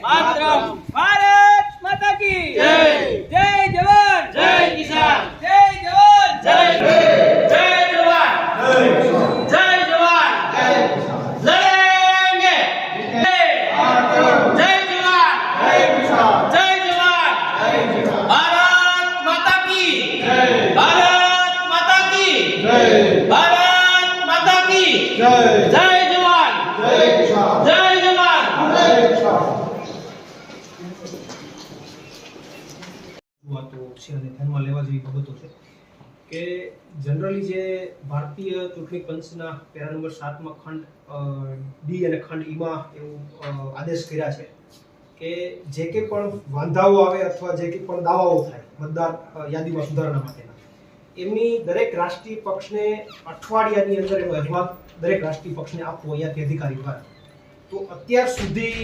मातरम। भारत माता की जय। जय जवान जय किसान। जय जवान जय जय जवान जय जवान जय किसान। लड़ेंगे जय जवान जय किसान। जय जवान जय किसान। भारत माता की जय। भारत माता की जय। भारत माता की जय। जय जवान जय किसान। जय जवान जय किसान। વાતો છે અને ધ્યાનમાં લેવા જેવી બાબતો છે કે જનરલી જે ભારતીય ચૂંટણી પંચના પેરા નંબર 7માં ખંડ ડી અને ખંડ ઈમાં એવું આદેશ કર્યા છે કે જે કંઈ પણ વાંધાઓ આવે અથવા જે કંઈ પણ દાવાઓ થાય મતદાર યાદીમાં સુધારણા માટેના એમની દરેક રાષ્ટ્રીય પક્ષને અઠવાડિયાની અંદર એનો અહેવાલ દરેક રાષ્ટ્રીય પક્ષને આપવો અહીંયાથી અધિકારી દ્વારા. તો અત્યાર સુધી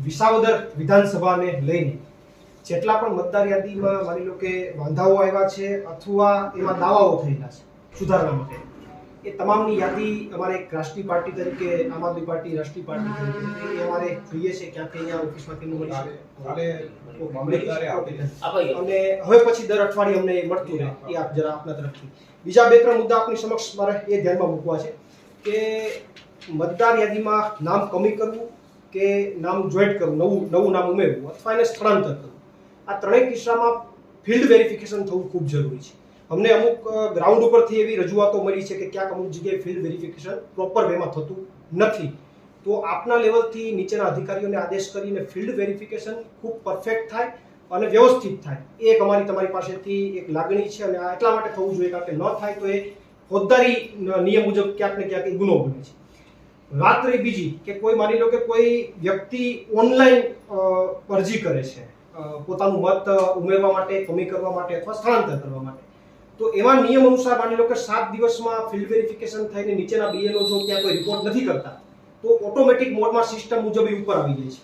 વિસાવદર વિધાનસભાને લઈને જેટલા પણ મતદાર યાદીમાં માની લો કે વાંધાઓ આવ્યા છે અથવા એમાં દાવાઓ થયેલા છે સુધારણા માટે એ તમામની યાદી અમારે એક રાષ્ટ્રીય પાર્ટી તરીકે આમ આદમી પાર્ટી રાષ્ટ્રીય પાર્ટી તરીકે એ અમારે જોઈએ છે ક્યાંક અહીંયા ઓફિસમાંથી મળી શકે અને હવે પછી દર અઠવાડિયે અમને મળતું રહે એ આપ જરા આપના તરફથી. બીજા 2-3 મુદ્દા આપની સમક્ષ મારે એ ધ્યાનમાં મૂકવા છે કે મતદાર યાદીમાં નામ કમી કરવું કે નામ જોઈન્ટ કરવું નવું નામ ઉમેરવું અથવા એને સ્થળાંતર કરવું આ ત્રણેય કિસ્સામાં ફિલ્ડ વેરિફિકેશન થવું ખૂબ જરૂરી છે. અમને અમુક ગ્રાઉન્ડ ઉપરથી એવી રજૂઆતો મળી છે કે ક્યાંક અમુક જગ્યાએ ફિલ્ડ વેરિફિકેશન પ્રોપર વેમાં થતું નથી. તો આપના લેવલથી નીચેના અધિકારીઓને આદેશ કરીને ફિલ્ડ વેરિફિકેશન ખૂબ પરફેક્ટ થાય અને વ્યવસ્થિત થાય એ એક અમારી તમારી પાસેથી એક લાગણી છે અને આ એટલા માટે થવું જોઈએ કારણ કે ન થાય તો એ ફોજદારી નિયમ મુજબ ક્યાંક ને ક્યાંક એ ગુનો બને છે. વાત રહી બીજી કે કોઈ માની લો કે કોઈ વ્યક્તિ ઓનલાઈન અરજી કરે છે પોતાનું મત ઉમેરવા માટે કમી કરવા માટે અથવા સ્થળાંતર કરવા માટે તો એવા નિયમ અનુસાર માની લો કે 7 દિવસમાં ફિલ્ડ વેરિફિકેશન થઈને નીચેના બીએલઓ જો ત્યાં કોઈ રિપોર્ટ નથી કરતા તો ઓટોમેટિક મોડમાં સિસ્ટમ મુજબ એ ઉપર આવી જાય છે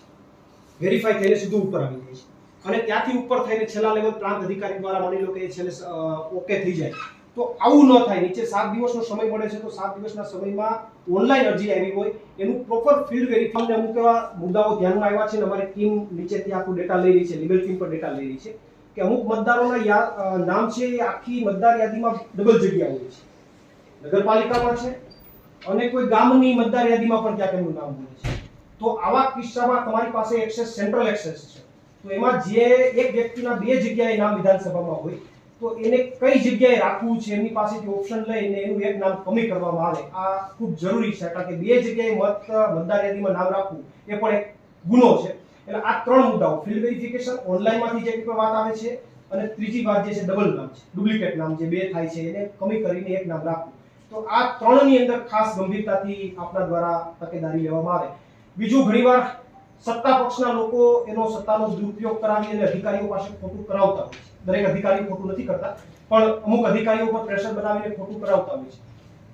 વેરીફાઈ થઈને સીધું ઉપર આવી જાય છે અને ત્યાંથી ઉપર થઈને છેલ્લા લેવલ પ્રાંત અધિકારી દ્વારા માની લો કે એ છેલ્લે ઓકે થઈ જાય. તો આવું ન થાય. નીચે 7 દિવસનો સમય મળે છે તો 7 દિવસના સમયમાં ઓનલાઈન અરજી આવી હોય એનું પ્રોપર ફિલ્ડ વેરીફાઈ અમુક એવા મુદ્દાઓ ધ્યાનમાં આવ્યા છે અને અમારી ટીમ નીચેથી આખું ડેટા લઈ રહી છે લીગલ ટીમ પર ડેટા લઈ રહી છે કે અમુક મતદારોના નામ છે એ આખી મતદાર યાદીમાં ડબલ જગ્યા હોય છે નગરપાલિકામાં છે અને કોઈ ગામની મતદાર યાદીમાં પણ ક્યાંક એમનું નામ હોય છે. તો આવા કિસ્સામાં તમારી પાસે એક્સેસ સેન્ટ્રલ એક્સેસ છે તો એમાં જે એક વ્યક્તિના 2 જગ્યાએ નામ વિધાનસભામાં હોય તો એને કઈ જગ્યાએ રાખવું છે એમની પાસેથી ઓપ્શન લઈને એનું એક નામ કમી કરવામાં આવે આ ખૂબ જરૂરી છે કારણ કે 2 જગ્યાએ મતદાર યાદીમાં નામ રાખવું એ પણ એક ગુનો છે. એટલે આ 3 મુદ્દાઓ ફિલ્ડ વેરિફિકેશન ઓનલાઈનમાંથી જે કોઈ વાત આવે છે અને ત્રીજી વાત જે છે ડબલ નામ છે ડુપ્લિકેટ નામ જે 2 થાય છે એને કમી કરીને એક નામ રાખવું. તો આ 3ની અંદર ખાસ ગંભીરતાથી આપના દ્વારા તકેદારી લેવામાં આવે. બીજું ઘણીવાર સત્તા પક્ષના લોકો એનો સત્તાનો દુરુપયોગ કરાવી અને અધિકારીઓ પાસે ખોટું કરાવતા હોય છે. દરેક અધિકારીઓ ખોટું નથી કરતા પણ અમુક અધિકારીઓ પર પ્રેશર બનાવીને ખોટું કરાવતા હોય છે.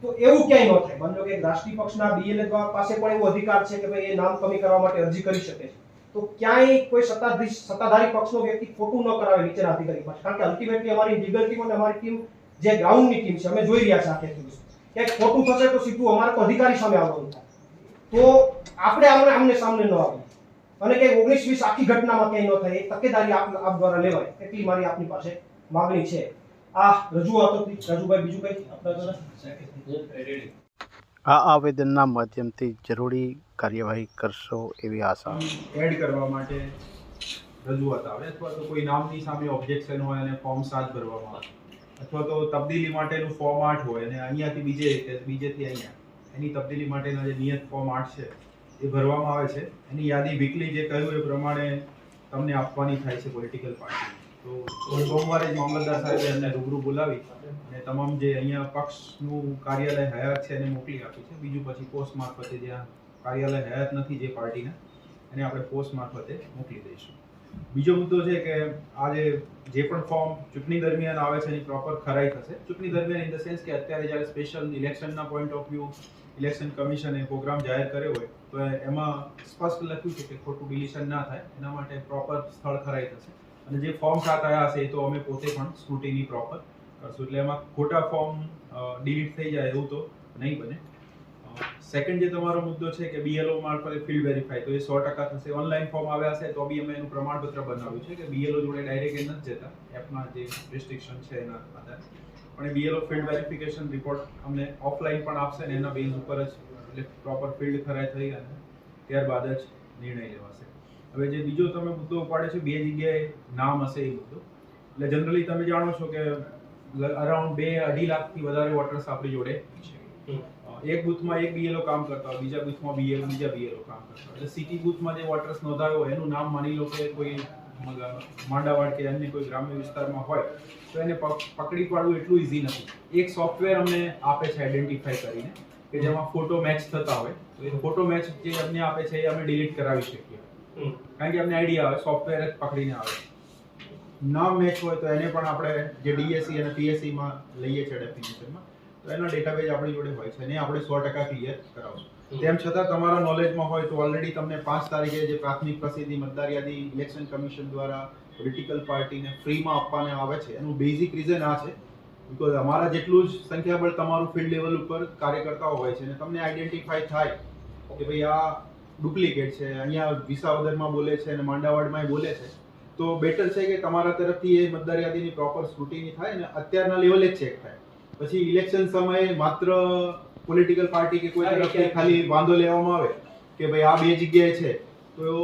તો એવું ક્યાંય ન થાય. માની લો કે રાષ્ટ્રીય પક્ષના બીએલએ પાસે પણ એવો અધિકાર છે કે ભાઈ એ નામ કમી કરવા માટે અરજી કરી શકે છે. તો ક્યાંય કોઈ સત્તાધારી પક્ષનો વ્યક્તિ ખોટું ન કરાવે નીચેના અધિકારી પાસે કારણ કે અલ્ટિમેટલી અમારી લીગલ ટીમ અને અમારી ટીમ જે ગ્રાઉન્ડની ટીમ છે અમે જોઈ રહ્યા છે આખે દિવસ કે ખોટું થશે તો સીધું અમારે તો અધિકારી સામે આવવાનું થાય. તો આપણે આમને સામને ન આવીએ અને કે 19-20 આખી ઘટનામાં ક્યાંય ન થાય એ તકેદારી આપ દ્વારા લેવાય એટલી મારી આપની પાસે માંગણી છે. આ રજૂઆત હતી. રાજુભાઈ બીજું કંઈ આપણા દ્વારા આ આવેદનના માધ્યમથી જરૂરી કાર્યવાહી કરશો એવી આશા. એડ કરવા માટે રજૂઆત આવે અથવા તો કોઈ નામની સામે ઓબ્જેક્શન હોય અને ફોર્મ 7 ભરવામાં આવે અથવા તો તબદીલી માટેનું ફોર્મ 8 હોય અને અહીંયાથી બીજેથી અહીંયા એની તબદીલી માટેના જે નિયત ફોર્મ 8 છે એ ભરવામાં આવે છે. એની યાદી વીકલી જે કહ્યું એ પ્રમાણે તમને આપવાની થાય છે પોલિટિકલ પાર્ટી. તો સોમવારે જ મામલતદાર સાહેબે એમને રૂબરૂ બોલાવી અને તમામ જે અહીંયા પક્ષનું કાર્યાલય હયાત છે એને મોકલી આપ્યું છે. બીજું પછી પોસ્ટ મારફતે જ્યાં કાર્યાલય હયાત નથી જે પાર્ટીના એને આપણે પોસ્ટ મારફતે મોકલી દઈશું. બીજો મુદ્દો છે કે આજે જે પણ ફોર્મ ચૂંટણી દરમિયાન આવે છે એની પ્રોપર ખરાઈ થશે. ચૂંટણી દરમિયાન ઇન ધ સેન્સ કે અત્યારે જ્યારે સ્પેશિયલ ઇલેક્શનના પોઈન્ટ ઓફ વ્યૂ ઇલેક્શન કમિશને પ્રોગ્રામ જાહેર કર્યો હોય તો એમાં સ્પષ્ટ લખ્યું છે કે ખોટું ડિલિશન ના થાય એના માટે પ્રોપર સ્થળ ખરાઈ થશે અને જે ફોર્મ 7 આવ્યા હશે એ તો અમે પોતે પણ સ્ક્રુટિની પ્રોપર કરશું એટલે એમાં ખોટા ફોર્મ ડિલીટ થઈ જાય એવું તો નહીં બને. સેકન્ડ જે તમારો મુદ્દો છે કે BLO મારફતે ફિલ્ડ વેરીફાઈ, તો એ 100% થશે. ઓનલાઈન ફોર્મ આવ્યા છે તો બી અમે એનું પ્રમાણપત્ર બનાવ્યું છે કે BLO જોડે ડાયરેક્ટ એ નથી જતા, એપમાં જે રિસ્ટ્રિક્શન છે એના આધારે. પણ એ BLO ફિલ્ડ વેરિફિકેશન રિપોર્ટ અમને ઓફલાઈન પણ આપશે ને એના બેઝ ઉપર જ એટલે પ્રોપર ફિલ્ડ ખરાઈ થઈ અને ત્યારબાદ જ નિર્ણય લેવાશે. હવે જે બીજો તમે મુદ્દો ઉપાડે છે, 2 જગ્યાએ નામ હશે એ મુદ્દો, એટલે જનરલી તમે જાણો છો કે અરાઉન્ડ 2-2.5 લાખથી વધારે વોટર્સ આપણી જોડે છે. એક બૂથમાં એક BLO કામ કરતા હોય, બીજા બૂથમાં બીજા BLO કામ કરતા હોય. એટલે સિટી બૂથમાં જે વોટર્સ નોંધાયો હોય એનું નામ માની લો કે કોઈ માંડાવાડ કે અન્ય કોઈ ગ્રામ્ય વિસ્તારમાં હોય તો એને પકડી પાડવું એટલું ઇઝી નથી. એક સોફ્ટવેર અમને આપે છે આઈડેન્ટિફાઈ કરીને કે જેમાં ફોટો મેચ થતા હોય, તો એ ફોટો મેચ જે અમને આપે છે એ અમે ડિલીટ કરાવી શકીએ, કારણ કે અમને આઈડિયા આવે સોફ્ટવેર જ પકડીને આવે. નામ મેચ હોય તો એને પણ આપણે જે DSE અને PSE માં લઈએ છીએ ડેફિનેશનમાં, તો એનો ડેટાબેઝ આપણી જોડે હોય છે અને આપણે 100% ક્લિયર કરાવશું. તેમ છતાં તમારા નોલેજમાં હોય તો ઓલરેડી તમને 5 તારીખે જે પ્રાથમિક પ્રસિદ્ધિ મતદાર યાદી ઇલેક્શન કમિશન દ્વારા પોલિટિકલ પાર્ટીને ફ્રીમાં આપવાને આવે છે, એનું બેઝિક રીઝન આ છે બીકોઝ અમારા જેટલું જ સંખ્યાબળ તમારું ફિલ્ડ લેવલ ઉપર કાર્યકર્તાઓ હોય છે અને તમને આઈડેન્ટિફાઈ થાય કે ભાઈ આ ડુપ્લિકેટ છે, અહીંયા વિસાવદરમાં બોલે છે અને માંડાવાડમાં બોલે છે, તો બેટર છે કે તમારા તરફથી એ મતદાર યાદીની પ્રોપર સ્ક્રુટિની થાય અને અત્યારના લેવલે જ ચેક થાય. પછી ઇલેક્શન સમયે માત્ર પોલિટિકલ પાર્ટી કે કોઈ તરફથી ખાલી વાંધો લેવામાં આવે કે ભાઈ આ 2 જગ્યાએ છે, તો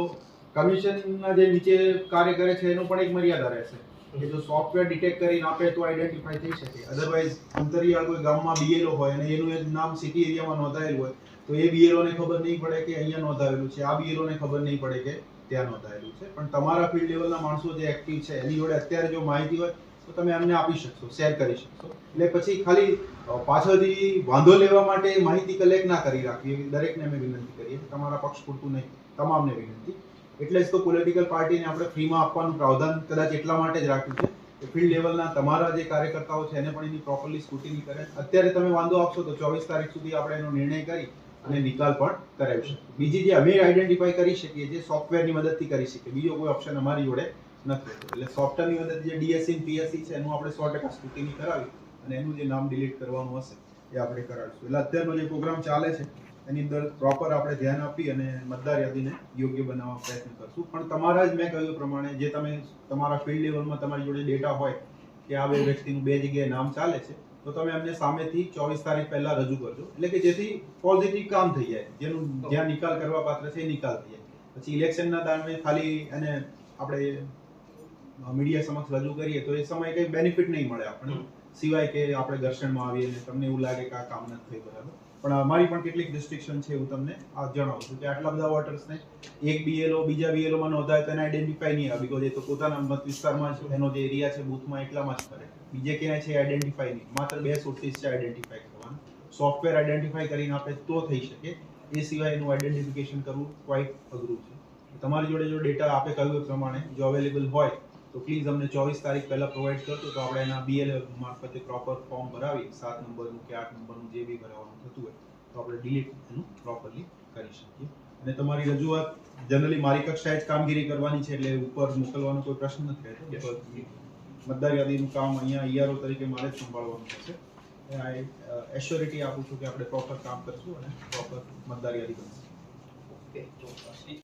કમિશનના જે નીચે કાર્ય કરે છે એનું પણ એક મર્યાદા રહેશે કે જો સોફ્ટવેર ડિટેક્ટ કરીને આપે તો આઈડેન્ટિફાઈ થઈ શકે. અધરવાઇઝ અંતરિયાળ કોઈ ગામમાં BLO હોય અને એનું એક નામ સિટી એરિયામાં નોંધાયેલું હોય તો એ BLO ને ખબર નહીં પડે કે અહીંયા નોંધાયેલું છે, આ BLO ને ખબર નહીં પડે કે ત્યાં નોંધાયેલું છે. પણ તમારા ફિલ્ડ લેવલના માણસો જે એક્ટિવ છે એની જોડે અત્યારે જો માહિતી હોય તો તમે અમને આપી શકશો, શેર કરી શકશો. એટલે પછી ખાલી પાછળથી વાંધો લેવા માટે માહિતી કલેક્ટ ના કરી રાખવી, દરેકને અમે વિનંતી કરીએ, તમારા પક્ષ પૂરતું નહીં, તમામને વિનંતી. એટલે જ તો પોલિટિકલ પાર્ટીને આપણે ફ્રીમાં આપવાનું પ્રાવધાન કદાચ એટલા માટે જ રાખ્યું છે કે ફિલ્ડ લેવલના તમારા જે કાર્યકર્તાઓ છે એને પણ એની પ્રોપરલી સ્ક્રુટિની કરે. અત્યારે તમે વાંધો આપશો તો 24 તારીખ સુધી આપણે એનો નિર્ણય કરી અને નિકાલ પણ કરાવી શકીએ. બીજી જે અમે આઈડેન્ટિફાઈ કરી શકીએ જે સોફ્ટવેરની મદદથી કરી શકીએ, બીજો કોઈ ઓપ્શન અમારી જોડે નથી. એટલે સોફ્ટવેરની મદદ જે DSE PSE છે એનું આપણે 100% સ્ક્રુટિની કરાવી અને એનું જે નામ ડિલીટ કરવાનું હશે એ આપણે કરાવીશું. એટલે અત્યારનો જે પ્રોગ્રામ ચાલે છે એની અંદર પ્રોપર આપણે ધ્યાન આપી અને મતદાર યાદીને યોગ્ય બનાવવા પ્રયત્ન કરશું. પણ તમારા જ મેં કહ્યું પ્રમાણે જે તમે તમારા ફિલ્ડ લેવલમાં તમારી જોડે ડેટા હોય કે આ 2 વ્યક્તિનું 2 જગ્યાએ નામ ચાલે છે તો તમે અમને સામેથી 24 તારીખ પહેલા રજૂ કરજો, એટલે કે જેથી પોઝિટિવ કામ થઈ જાય, જેનું જ્યાં નિકાલ કરવા પાત્ર છે એ નિકાલ થઈ જાય. પછી ઇલેક્શનના દાડે ખાલી એને આપણે મીડિયા સમક્ષ રજૂ કરીએ તો એ સમયે કંઈ બેનિફિટ નહીં મળે આપણને, સિવાય કે આપણે ઘર્ષણમાં આવીએ અને તમને એવું લાગે કે આ કામ નથી થઈ બરાબર. પણ અમારી પણ કેટલીક રિસ્ટ્રિક્શન છે, હું તમને આ જણાવું છું કે આટલા બધા વોટર્સને એક BLO બીજા BLOમાં નોંધાય તો એને આઈડેન્ટિફાઈ નહીં આવે, બીકોઝ એ તો પોતાના મત વિસ્તારમાં જ એનો જે એરિયા છે બૂથમાં એટલામાં જ કરે, બીજે ક્યાંય છે આઈડેન્ટિફાઈ નહીં. માત્ર 2 સોર્સિસ છે આઈડેન્ટિફાઈ કરવાના, સોફ્ટવેર આઈડેન્ટિફાઈ કરીને આપે તો થઈ શકે, એ સિવાય એનું આઈડેન્ટિફિકેશન કરવું ક્વાઇટ અઘરું છે. તમારી જોડે જો ડેટા આપે કહ્યું પ્રમાણે જો અવેલેબલ હોય તો પ્લીઝ અમને 24 તારીખ પહેલા પ્રોવાઈડ કરજો, તો આપણે એના BLO મારફતે પ્રોપર ફોર્મ ભરાવી 7 નંબરનું કે 8 નંબરનું જે બી ભરાવાનું થતું હોય તો આપણે ડિલીટ એનું પ્રોપરલી કરી શકીએ. અને તમારી રજૂઆત જનરલી મારી કક્ષાએ જ કામગીરી કરવાની છે એટલે ઉપર મોકલવાનો કોઈ પ્રશ્ન નથી રહેતો. મતદાર યાદીનું કામ અહીંયા ERO તરીકે મારે જ સંભાળવાનું થશે. એશ્યોરિટી આપું છું કે આપણે પ્રોપર કામ કરશું અને પ્રોપર મતદાર યાદી બનશે. ઓકે, ચોક્કસ.